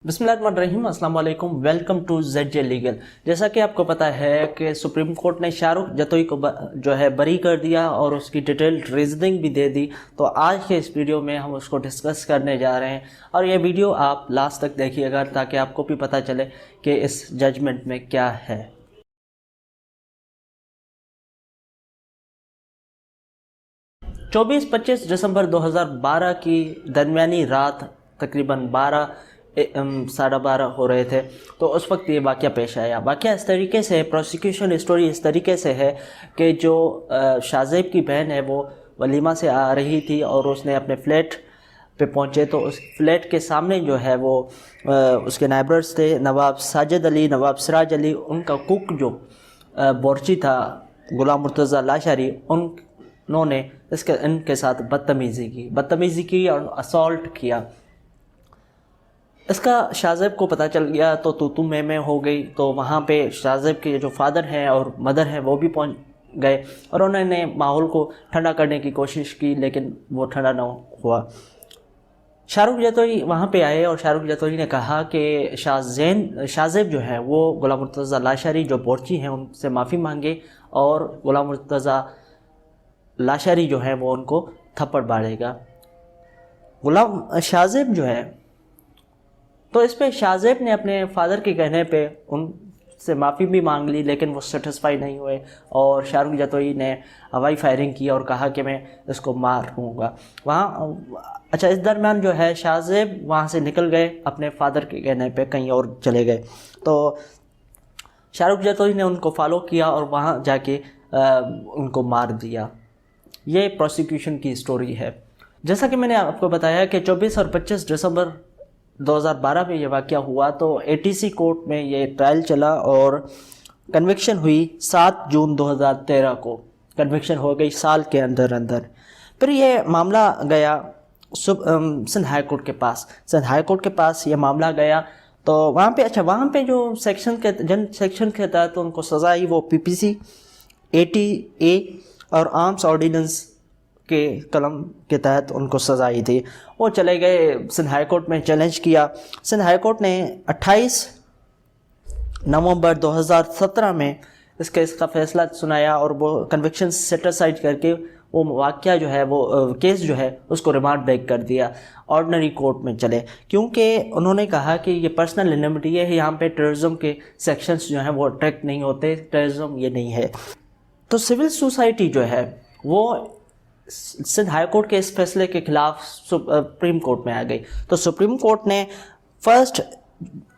बिस्मिल्लाहिर्रहमानिर्रहीम, अस्सलाम वालेकुम। Welcome to ZJ legal. जैसा कि आपको पता है कि सुप्रीम कोर्ट ने शाहरुख जतोई को जो है बरी कर दिया और उसकी डिटेल्ड रीजनिंग भी दे दी। तो आज के इस वीडियो में हम उसको डिस्कस करने जा रहे हैं और ये वीडियो आप लास्ट तक देखिएगा ताकि आपको भी पता चले कि इस जजमेंट में क्या है। चौबीस 25 दिसंबर 2012 की दरमियानी रात तकरीबन 12 हो रहे थे तो उस वक्त ये वाक़या पेश आया। वाक़या इस तरीके से, प्रोसिक्यूशन स्टोरी इस तरीके से है कि जो शाहज़ेब की बहन है वो वलीमा से आ रही थी और उसने अपने फ्लैट पे पहुंचे तो उस फ्लैट के सामने जो है वो उसके नाइबर्स थे, नवाब साजिद अली, नवाब सिराज अली, उनका कुक जो बोर्ची था गुलाम मुर्तज़ा लाशारी, उन्होंने इनके साथ बदतमीज़ी की और असॉल्ट किया। इसका शाहज़ेब को पता चल गया तो तू मैं हो गई। तो वहाँ पे शाहज़ेब के जो फादर हैं और मदर हैं वो भी पहुँच गए और उन्होंने माहौल को ठंडा करने की कोशिश की, लेकिन वो ठंडा ना हुआ। शाहरुख जतोई वहाँ पे आए और शाहरुख जतोई ने कहा कि शाहज़ेब जो है वो गुलाम मुर्तज़ा लाशारी जो बोर्ची हैं उनसे माफ़ी मांगे और गुलाम मुर्तज़ा लाशारी जो है वो उनको थप्पड़ मारेगा। गुलाम शाहज़ेब जो है तो इस पे शाहज़ेब ने अपने फादर के कहने पे उनसे माफ़ी भी मांग ली, लेकिन वो सेटिस्फाई नहीं हुए और शाहरुख जतोई ने हवाई फायरिंग की और कहा कि मैं इसको मारूंगा। अच्छा, इस दरमियान जो है शाहज़ेब वहाँ से निकल गए, अपने फादर के कहने पे कहीं और चले गए। तो शाहरुख जतोई ने उनको फॉलो किया और वहाँ जाके उनको मार दिया। ये प्रोसिक्यूशन की स्टोरी है। जैसा कि मैंने आपको बताया कि 24 और 25 दिसंबर 2012 में ये वाक़या हुआ तो ATC कोर्ट में ये ट्रायल चला और कन्विक्शन हुई 7 जून 2013 को। कन्विक्शन हो गई साल के अंदर। फिर ये मामला गया सिंध हाई कोर्ट के पास। सिंध हाई कोर्ट के पास ये मामला गया तो वहाँ पे जो सेक्शन के तहत उनको सज़ा आई वो PPC 80A और आर्म्स ऑर्डिनेंस के कलम के तहत उनको सज़ा आई थी। वो चले गए सिंध हाई कोर्ट में, चैलेंज किया। सिंध हाई कोर्ट ने 28 नवंबर 2017 में इस केस का फैसला सुनाया और वो कन्विक्शन सेटिस्फाइड करके वो वाक़या जो है वो केस जो है उसको रिमांड बैक कर दिया, ऑर्डिनरी कोर्ट में चले, क्योंकि उन्होंने कहा कि ये पर्सनल इनमिटी है, यहाँ पे टेररिज्म के सेक्शंस जो हैं वो अट्रैक्ट नहीं होते, टेररिज्म ये नहीं है। तो सिविल सोसाइटी जो है वो सिंध हाई कोर्ट के इस फैसले के खिलाफ सुप्रीम कोर्ट में आ गई। तो सुप्रीम कोर्ट ने 1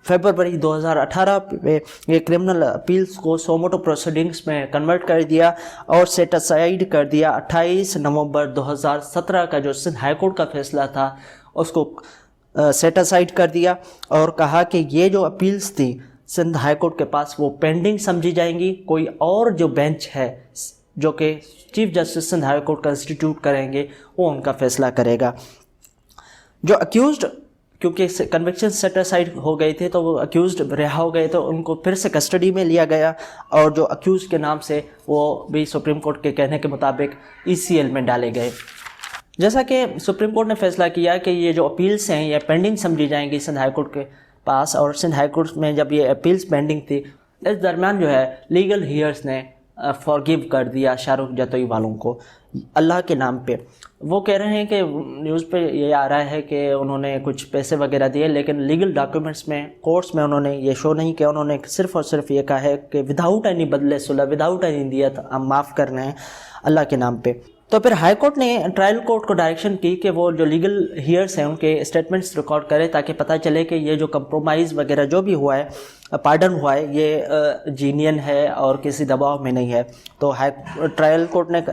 फरवरी 2018 पे ये क्रिमिनल अपील्स को सोमोटो प्रोसीडिंग्स में कन्वर्ट कर दिया और सेट असाइड कर दिया। 28 नवंबर 2017 का जो सिंध हाई कोर्ट का फैसला था उसको सेट असाइड कर दिया और कहा कि ये जो अपील्स थी सिंध हाई कोर्ट के पास वो पेंडिंग समझी जाएंगी। कोई और जो बेंच है जो कि chief justice Sindh high court का इंस्टीट्यूट करेंगे वो उनका फैसला करेगा। जो अक्यूज्ड, क्योंकि कन्विक्शन सेटिस्फाइड हो गए थे तो वो अक्यूज्ड रिहा हो गए तो उनको फिर से कस्टडी में लिया गया और जो अक्यूज के नाम से वो भी सुप्रीम कोर्ट के कहने के मुताबिक ECL में डाले गए। जैसा कि सुप्रीम कोर्ट ने फैसला किया कि ये जो अपील्स हैं ये पेंडिंग समझी जाएंगी सिंध हाई कोर्ट के पास, और सिंध हाई कोर्ट में जब ये अपील्स पेंडिंग थी इस दरमियान जो है लीगल हियर्स ने फॉरगिव कर दिया शाहरुख जतोई वालों को अल्लाह के नाम पे। वो कह रहे हैं कि न्यूज़ पे ये आ रहा है कि उन्होंने कुछ पैसे वगैरह दिए, लेकिन लीगल डॉक्यूमेंट्स में, कोर्ट्स में उन्होंने ये शो नहीं किया। उन्होंने सिर्फ और सिर्फ ये कहा है कि विदाउट एनी बदले सुलह, विदाउट एनी दियत हम माफ़ कर रहे हैं अल्लाह के नाम पे। तो फिर हाई कोर्ट ने ट्रायल कोर्ट को डायरेक्शन की कि वो जो लीगल हियर्स हैं उनके स्टेटमेंट्स रिकॉर्ड करें ताकि पता चले कि ये जो कंप्रोमाइज़ वगैरह जो भी हुआ है, पार्डन हुआ है, ये जीनियन है और किसी दबाव में नहीं है। तो ट्रायल कोर्ट ने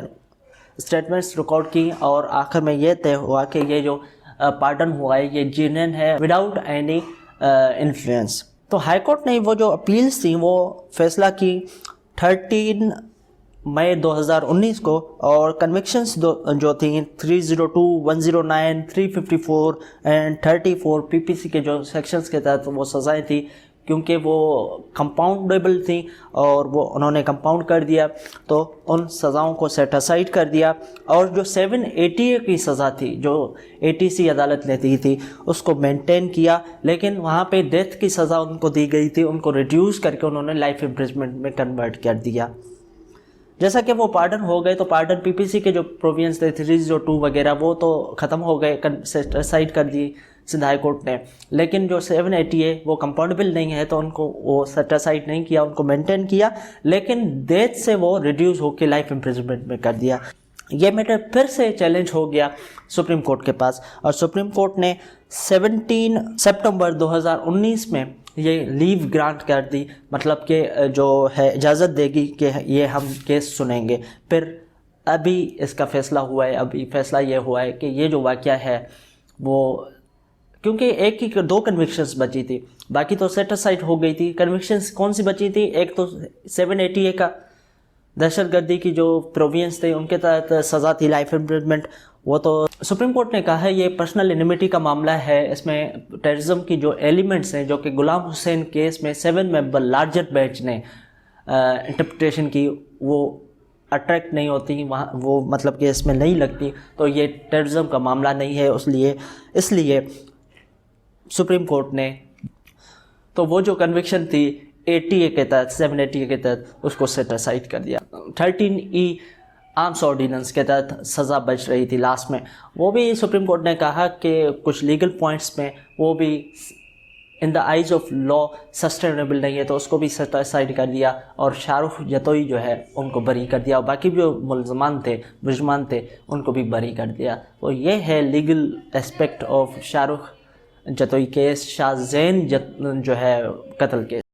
स्टेटमेंट्स रिकॉर्ड की और आखिर में ये तय हुआ कि ये जो पार्डन हुआ है ये जीनियन है विदाउट एनी इन्फ्लुएंस। तो हाई कोर्ट ने वो जो अपील्स थी वो फैसला की 13 मई 2019 को और कन्विक्शंस जो थी 302, 109, 354 एंड 34 PPC के जो सेक्शंस के तहत वो सज़ाएं थी کیونکہ وہ کمپاؤنڈیبل تھیں اور وہ انہوں نے کمپاؤنڈ کر دیا، تو ان سزاؤں کو سیٹ اسائڈ کر دیا، اور جو 780 کی سزا تھی جو ATC عدالت نے دی تھی اس کو مینٹین کیا، لیکن وہاں پہ ڈیتھ کی سزا ان کو دی گئی تھی، ان کو ریڈیوس کر کے انہوں نے لائف امپریزمنٹ میں کنورٹ کر دیا۔ جیسا کہ وہ پارڈن ہو گئے تو پارڈن PPC کے جو پرووینس تھے 302 وغیرہ وہ تو ختم ہو گئے، سیٹ اسائڈ کر دی سندھ ہائی کورٹ نے، لیکن جو 780 ہے وہ کمپاؤنڈیبل نہیں ہے تو ان کو وہ سیٹ اسائڈ نہیں کیا، ان کو مینٹین کیا، لیکن ڈیتھ سے وہ ریڈیوس ہو کے لائف امپریزمنٹ میں کر دیا۔ یہ میٹر پھر سے چیلنج ہو گیا سپریم کورٹ کے پاس، اور سپریم کورٹ نے 17 سپٹمبر 2019 میں یہ لیو گرانٹ کر دی، مطلب کہ جو ہے اجازت دے گی کہ یہ ہم کیس سنیں گے۔ پھر ابھی اس کا فیصلہ ہوا ہے، ابھی فیصلہ یہ ہوا ہے کہ یہ جو واقعہ ہے وہ، کیونکہ ایک ہی 2 کنوکشنز بچی تھی، باقی تو سیٹ اسائڈ ہو گئی تھی۔ کنوکشنز کون سی بچی تھی؟ ایک تو 780 کا دہشت گردی کی جو پرووینس تھے ان کے تحت سزا تھی لائف امپریزمنٹ، وہ تو سپریم کورٹ نے کہا ہے یہ پرسنل انیمیٹی کا معاملہ ہے، اس میں ٹیررزم کی جو ایلیمنٹس ہیں جو کہ غلام حسین کیس میں 7 ممبر لارجر بینچ نے انٹرپریٹیشن کی وہ اٹریکٹ نہیں ہوتی وہاں، وہ مطلب کہ اس میں نہیں لگتی، تو یہ ٹیررزم کا معاملہ نہیں ہے، اس لیے سپریم کورٹ نے تو وہ جو کنوکشن تھی 80 کے تحت 780 کے تحت اس کو سیٹ اسائڈ کر دیا۔ 13E آرمس آرڈیننس کے تحت سزا بچ رہی تھی لاسٹ میں، وہ بھی سپریم کورٹ نے کہا کہ کچھ لیگل پوائنٹس میں وہ بھی in the eyes of law sustainable نہیں ہے، تو اس کو بھی سیٹ اسائڈ کر دیا، اور شاہ رخ جتوئی جو ہے ان کو بری کر دیا، اور باقی جو ملزمان تھے مجرمان تھے ان کو بھی بری کر دیا۔ تو یہ ہے legal aspect of Shah Rukh Jatoi case, شاہ زین جو ہے قتل کیس۔